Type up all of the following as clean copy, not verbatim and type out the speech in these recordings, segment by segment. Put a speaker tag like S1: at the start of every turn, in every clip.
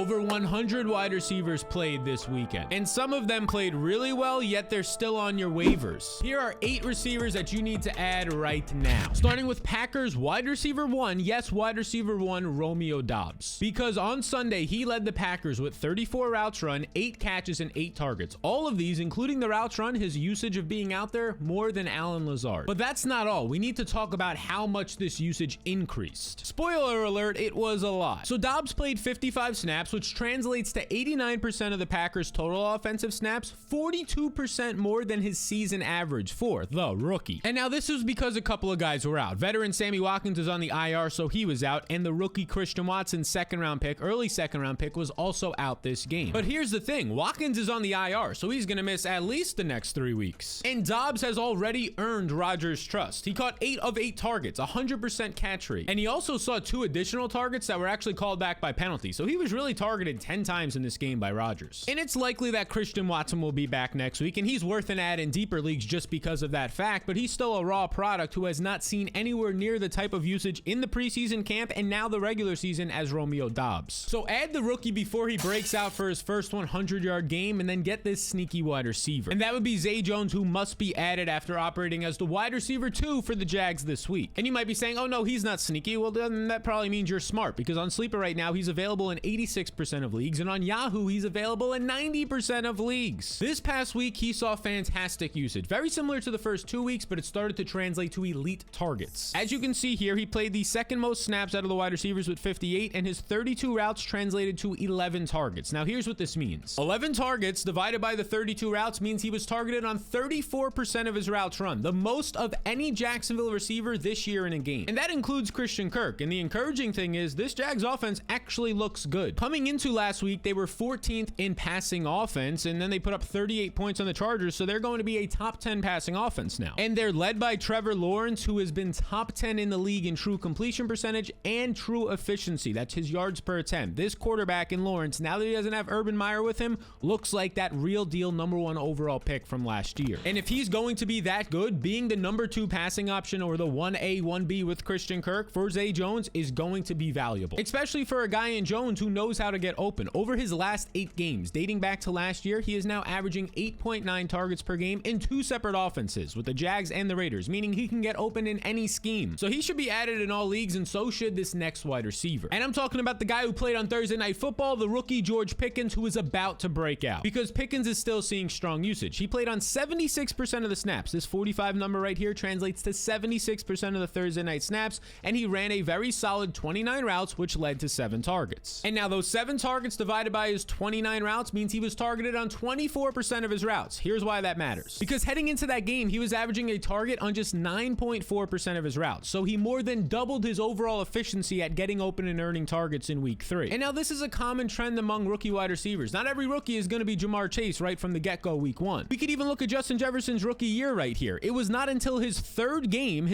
S1: Over 100 wide receivers played this weekend, and some of them played really well, yet they're still on your waivers. Here are 8 receivers that you need to add right now. Starting with Packers wide receiver 1, yes, wide receiver 1, Romeo Dobbs. Because on Sunday, he led the Packers with 34 routes run, 8 catches, and 8 targets. All of these, including the routes run, his usage of being out there, more than Allen Lazard. But that's not all. We need to talk about how much this usage increased. Spoiler alert, it was a lot. So Dobbs played 55 snaps, which translates to 89% of the Packers' total offensive snaps, 42% more than his season average for the rookie. And now this was because a couple of guys were out. Veteran Sammy Watkins is on the IR, so he was out, and the rookie Christian Watson early second round pick, was also out this game. But here's the thing, Watkins is on the IR, so he's gonna miss at least the next 3 weeks. And Dobbs has already earned Rodgers' trust. He caught 8 of 8 targets, 100% catch rate. And he also saw 2 additional targets that were actually called back by penalty, so he was really targeted 10 times in this game by Rodgers. And it's likely that Christian Watson will be back next week, and he's worth an add in deeper leagues just because of that fact, but he's still a raw product who has not seen anywhere near the type of usage in the preseason camp and now the regular season as Romeo Dobbs. So add the rookie before he breaks out for his first 100-yard game, and then get this sneaky wide receiver. And that would be Zay Jones, who must be added after operating as the wide receiver 2 for the Jags this week. And you might be saying, oh no, he's not sneaky. Well, then that probably means you're smart, because on Sleeper right now, he's available in 86% of leagues, and on Yahoo, he's available in 90% of leagues. This past week, he saw fantastic usage, very similar to the first 2 weeks, but it started to translate to elite targets. As you can see here, he played the second most snaps out of the wide receivers with 58, and his 32 routes translated to 11 targets. Now, here's what this means. 11 targets divided by the 32 routes means he was targeted on 34% of his routes run, the most of any Jacksonville receiver this year in a game. And that includes Christian Kirk. And the encouraging thing is this Jags offense actually looks good. Coming into last week, they were 14th in passing offense, and then they put up 38 points on the Chargers, so they're going to be a top 10 passing offense now. And they're led by Trevor Lawrence, who has been top 10 in the league in true completion percentage and true efficiency. That's his yards per attempt. This quarterback in Lawrence, now that he doesn't have Urban Meyer with him, looks like that real deal #1 overall pick from last year. And if he's going to be that good, being the #2 passing option or the 1A, 1B with Christian Kirk for Zay Jones is going to be valuable, especially for a guy in Jones who knows how to get open. Over his last 8 games, dating back to last year, he is now averaging 8.9 targets per game in 2 separate offenses with the Jags and the Raiders, meaning he can get open in any scheme. So he should be added in all leagues, and so should this next wide receiver. And I'm talking about the guy who played on Thursday Night Football, the rookie George Pickens, who is about to break out, because Pickens is still seeing strong usage. He played on 76% of the snaps. This 45 number right here translates to 76% of the Thursday night snaps, and he ran a very solid 29 routes, which led to 7 targets. And now those 7 targets divided by his 29 routes means he was targeted on 24% of his routes. Here's why that matters. Because heading into that game, he was averaging a target on just 9.4% of his routes. So he more than doubled his overall efficiency at getting open and earning targets in week 3. And now this is a common trend among rookie wide receivers. Not every rookie is going to be Jamar Chase right from the get-go week 1. We could even look at Justin Jefferson's rookie year right here. It was not until his third game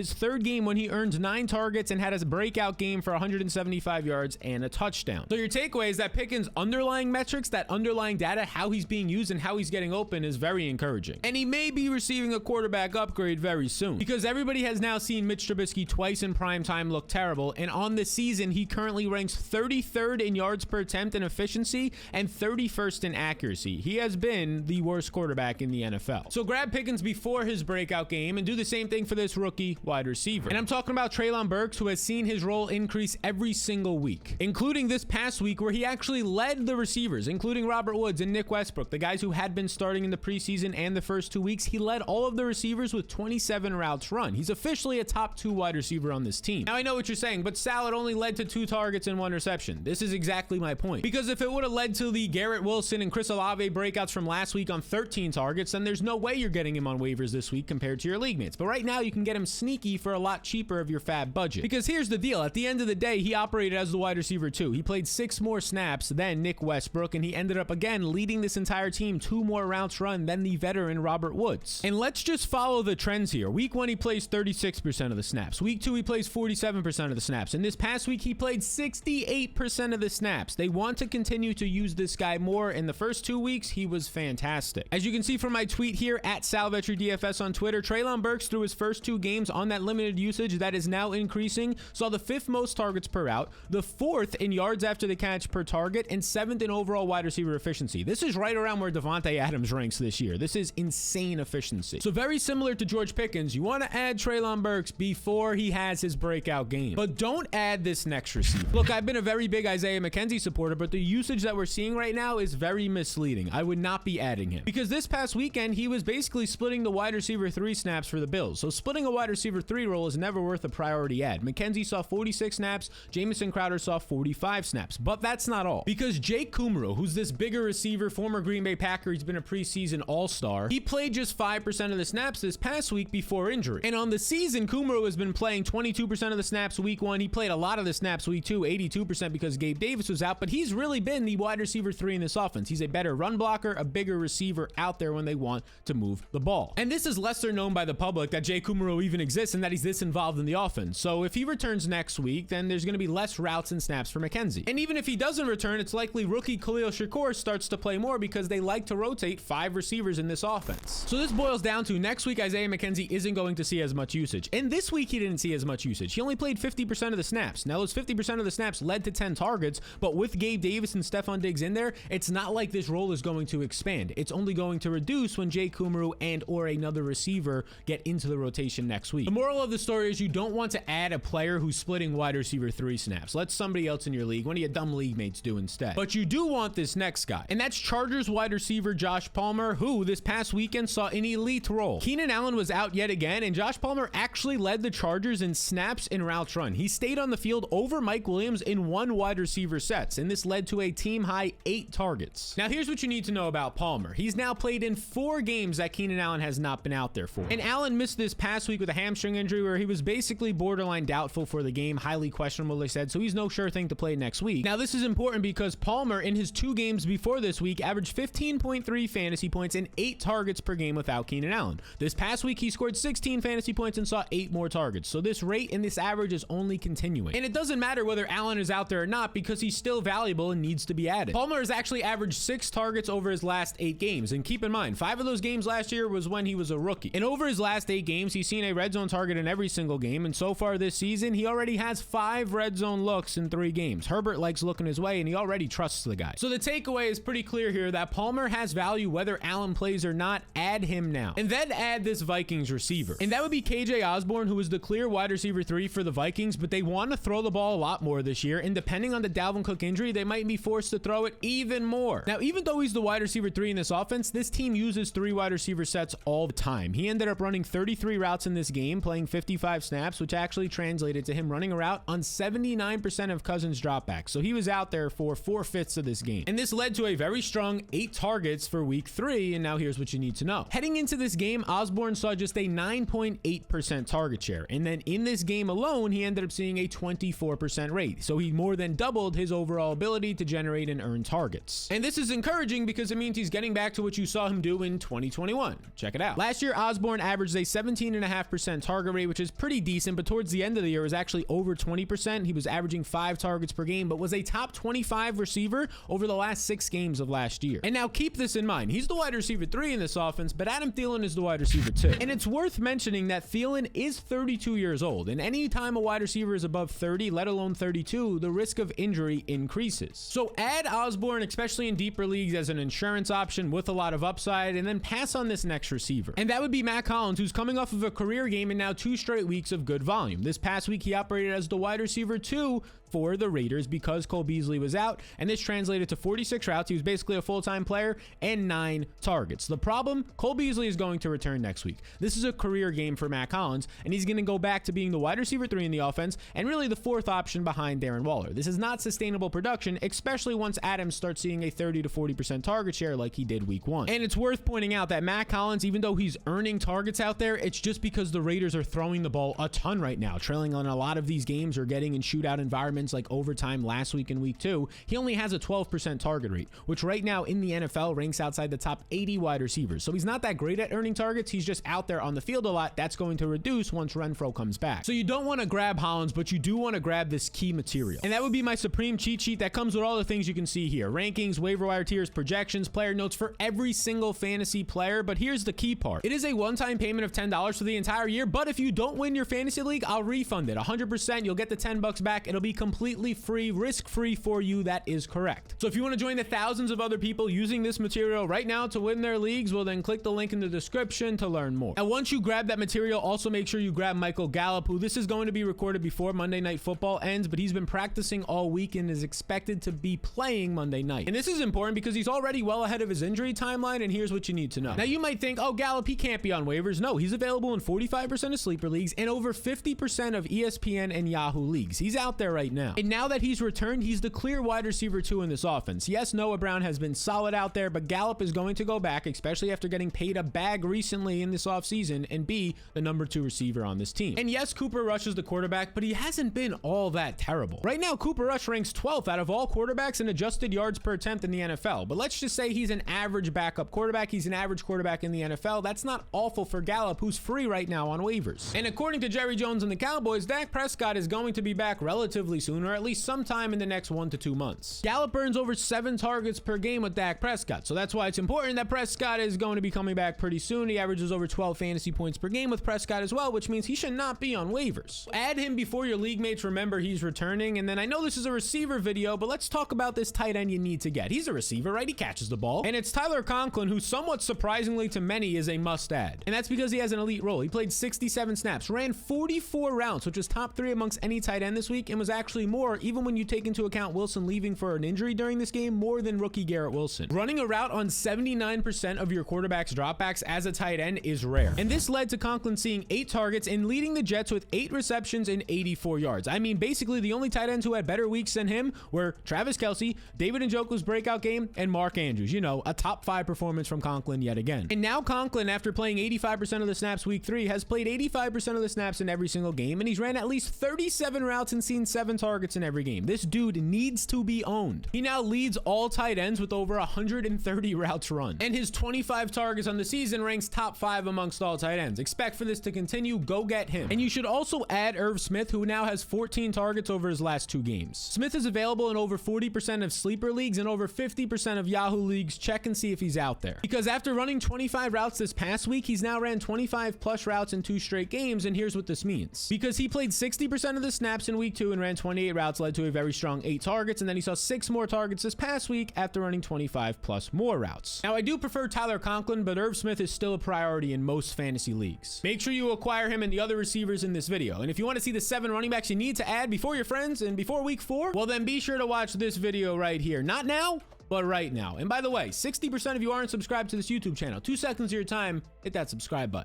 S1: when he earned 9 targets and had a breakout game for 175 yards and a touchdown. So your takeaway is that Pickens' underlying metrics, that underlying data, how he's being used and how he's getting open, is very encouraging. And he may be receiving a quarterback upgrade very soon, because everybody has now seen Mitch Trubisky twice in prime time look terrible, and on the season, he currently ranks 33rd in yards per attempt and efficiency and 31st in accuracy. He has been the worst quarterback in the NFL. So grab Pickens before his breakout game and do the same thing for this rookie wide receiver. And I'm talking about Treylon Burks, who has seen his role increase every single week, including this past week where he actually led the receivers, including Robert Woods and Nick Westbrook, the guys who had been starting in the preseason and the first 2 weeks. He led all of the receivers with 27 routes run. He's officially a top 2 wide receiver on this team. Now I know what you're saying, but Sal, it only led to 2 targets and 1 reception. This is exactly my point. Because if it would have led to the Garrett Wilson and Chris Olave breakouts from last week on 13 targets, then there's no way you're getting him on waivers this week compared to your league mates. But right now you can get him sneaky for a lot cheaper of your fab budget. Because here's the deal. At the end of the day, he operated as the wide receiver 2. He played 6 more snaps than Nick Westbrook, and he ended up again leading this entire team 2 more routes run than the veteran Robert Woods. And let's just follow the trends here. Week 1, he plays 36% of the snaps. Week 2, he plays 47% of the snaps. And this past week, he played 68% of the snaps. They want to continue to use this guy more. In the first 2 weeks, he was fantastic. As you can see from my tweet here at SalVetryDFS on Twitter, Treylon Burks, through his first 2 games on that limited usage that is now increasing, saw the 5th most targets per route, the 4th in yards after the catch per target, and 7th in overall wide receiver efficiency. This is right around where Devontae Adams ranks this year. This is insane efficiency. So very similar to George Pickens, you want to add Treylon Burks before he has his breakout game. But don't add this next receiver. Look, I've been a very big Isaiah McKenzie supporter, but the usage that we're seeing right now is very misleading. I would not be adding him because this past weekend, he was basically splitting the wide receiver 3 snaps for the Bills. So splitting a wide receiver 3 role is never worth a priority add. McKenzie saw 46 snaps, Jamison Crowder saw 45 snaps, but that's not all, because Jake Kumerow, who's this bigger receiver, former Green Bay Packer, he's been a preseason all-star, he played just 5% of the snaps this past week before injury. And on the season, Kumerow has been playing 22% of the snaps week 1. He played a lot of the snaps week 2, 82% because Gabe Davis was out, but he's really been the wide receiver 3 in this offense. He's a better run blocker, a bigger receiver out there when they want to move the ball. And this is lesser known by the public that Jake Kumerow even exists and that he's this involved in the offense. So if he returns next week, then there's going to be less routes and snaps for McKenzie. And even if he doesn't return, it's likely rookie Khalil Shakur starts to play more because they like to rotate 5 receivers in this offense. So this boils down to next week, Isaiah McKenzie isn't going to see as much usage. And this week, he didn't see as much usage. He only played 50% of the snaps. Now, those 50% of the snaps led to 10 targets, but with Gabe Davis and Stephon Diggs in there, it's not like this role is going to expand. It's only going to reduce when Jake Kumerow and or another receiver get into the rotation next week. The moral of the story is you don't want to add a player who's splitting wide receiver 3 snaps. Let somebody else in your league, one of your dumb league mates, do instead. But you do want this next guy, and that's Chargers wide receiver Josh Palmer, who this past weekend saw an elite role. Keenan Allen was out yet again, and Josh Palmer actually led the Chargers in snaps and routes run. He stayed on the field over Mike Williams in 1 wide receiver sets, and this led to a team high 8 targets. Now, here's what you need to know about Palmer. He's now played in 4 games that Keenan Allen has not been out there for. And Allen missed this past week with a hamstring injury where he was basically borderline doubtful for the game, highly questionable, they said, so he's no sure thing to play next week. Now, this is important because Palmer, in his 2 games before this week, averaged 15.3 fantasy points and 8 targets per game without Keenan Allen. This past week, he scored 16 fantasy points and saw 8 more targets. So this rate and this average is only continuing. And it doesn't matter whether Allen is out there or not because he's still valuable and needs to be added. Palmer has actually averaged 6 targets over his last 8 games. And keep in mind, 5 of those games last year was when he was a rookie. And over his last 8 games, he's seen a red zone target in every single game. And so far this season, he already has 5 red zone looks in 3 games. Herbert likes looking his way and he already trusts the guy. So the takeaway is pretty clear here that Palmer has value whether Allen plays or not. Add him now. And then add this Vikings receiver. And that would be KJ Osborne, who is the clear wide receiver 3 for the Vikings, but they want to throw the ball a lot more this year. And depending on the Dalvin Cook injury, they might be forced to throw it even more. Now, even though he's the wide receiver 3 in this offense, this team uses 3 wide receiver sets all the time. He ended up running 33 routes in this game, playing 55 snaps, which actually translated to him running a route on 79% of Cousins' dropbacks. So he was out there for 4/5 of this game. And this led to a very strong 8 targets for week 3. And now here's what you need to know. Heading into this game, Osborne saw just a 9.8% target share. And then in this game alone, he ended up seeing a 24% rate. So he more than doubled his overall ability to generate and earn targets. And this is encouraging because it means he's getting back to what you saw him do in 2021. Check it out. Last year, Osborne averaged a 17.5% target rate, which is pretty decent, but towards the end of the year, it was actually over 20%. He was averaging 5 targets per game, but was a top 25 receiver over the last 6 games of last year. And now keep this in mind. He's the wide receiver 3 in this offense, but Adam Thielen is the wide receiver 2. And it's worth mentioning that Thielen is 32 years old. And any time a wide receiver is above 30, let alone 32, the risk of injury increases. So add Osborne, especially in deeper leagues, as an insurance option with a lot of upside, and then pass on this next receiver. And that would be Matt Collins, who's coming off of a career game and now 2 straight weeks of good volume. This past week, he operated as the wide receiver 2 for the Raiders because Cole Beasley was out, and this translated to 46 routes. He was basically a full-time player and 9 targets. The problem, Cole Beasley is going to return next week. This is a career game for Matt Collins, and he's going to go back to being the wide receiver 3 in the offense and really the 4th option behind Darren Waller. This is not sustainable production, especially once Adams starts seeing a 30 to 40% target share like he did week 1. And it's worth pointing out that Matt Collins, even though he's earning targets out there, it's just because the Raiders are throwing the ball a ton right now, trailing on a lot of these games or getting in shootout environments like overtime last week in week 2. He only has a 12% target rate, which right now in the NFL ranks outside the top 80 wide receivers. So he's not that great at earning targets. He's just out there on the field a lot. That's going to reduce once Renfro comes back. So you don't want to grab Hollins, but you do want to grab this key material. And that would be my supreme cheat sheet that comes with all the things you can see here. Rankings, waiver wire tiers, projections, player notes for every single fantasy player. But here's the key part. It is a one-time payment of $10 for the entire year, but if you don't win your fantasy league, I'll refund it 100%. You'll get the $10 back. It'll be completely free, risk-free for you. That is correct. So if you want to join the thousands of other people using this material right now to win their leagues, well, then click the link in the description to learn more. And once you grab that material, also make sure you grab Michael Gallup, who this is going to be recorded before Monday Night Football ends, but he's been practicing all week and is expected to be playing Monday night. And this is important because he's already well ahead of his injury timeline, and here's what you need to know. Now, you might think, oh, Gallup, he can't be on waivers. No, he's available in 45% of sleeper leagues and over 50% of ESPN and Yahoo leagues. He's out there right now. And now that he's returned, he's the clear wide receiver 2 in this offense. Yes, Noah Brown has been solid out there, but Gallup is going to go back, especially after getting paid a bag recently in this offseason, and be the number 2 receiver on this team. And yes, Cooper Rush is the quarterback, but he hasn't been all that terrible. Right now, Cooper Rush ranks 12th out of all quarterbacks in adjusted yards per attempt in the NFL. But let's just say he's an average backup quarterback. He's an average quarterback in the NFL. That's not awful for Gallup, who's free right now on waivers. And according to Jerry Jones and the Cowboys, Dak Prescott is going to be back relatively soon, or at least sometime in the next 1 to 2 months. Gallup earns over 7 targets per game with Dak Prescott, so that's why it's important that Prescott is going to be coming back pretty soon. He averages over 12 fantasy points per game with Prescott as well, which means he should not be on waivers. Add him before your league mates remember he's returning. And then I know this is a receiver video, but let's talk about this tight end you need to get. He's a receiver, right? He catches the ball. And it's Tyler Conklin, who somewhat surprisingly to many is a must add. And that's because he has an elite role. He played 67 snaps, ran 44 routes, which was top 3 amongst any tight end this week, and was actually more, even when you take into account Wilson leaving for an injury during this game, more than rookie Garrett Wilson. Running a route on 79% of your quarterback's dropbacks as a tight end is rare. And this led to Conklin seeing 8 targets and leading the Jets with 8 receptions and 84 yards. I mean, basically the only tight ends who had better weeks than him were Travis Kelce, David Njoku's breakout game, and Mark Andrews. You know, a top 5 performance from Conklin yet again. And now Conklin, after playing 85% of the snaps week 3, has played 85% of the snaps in every single game, and he's ran at least 37 routes and seen 7 targets in every game. This dude needs to be owned. He now leads all tight ends with over 130 routes run, and his 25 targets on the season ranks top 5 amongst all tight ends. Expect for this to continue. Go get him. And you should also add Irv Smith, who now has 14 targets over his last 2 games. Smith is available in over 40% of sleeper leagues and over 50% of Yahoo leagues. Check and see if he's out there, because after running 25 routes this past week, he's now ran 25 plus routes in 2 straight games. And here's what this means: because he played 60% of the snaps in week 2 and ran 28 routes, led to a very strong 8 targets, and then he saw 6 more targets this past week after running 25 plus more routes. Now, I do prefer Tyler Conklin, but Irv Smith is still a priority in most fantasy leagues. Make sure you acquire him and the other receivers in this video. And if you want to see the 7 running backs you need to add before your friends and before week 4, well, then be sure to watch this video right here. Not now, but right now. And by the way, 60% of you aren't subscribed to this YouTube channel. 2 seconds of your time, hit that subscribe button.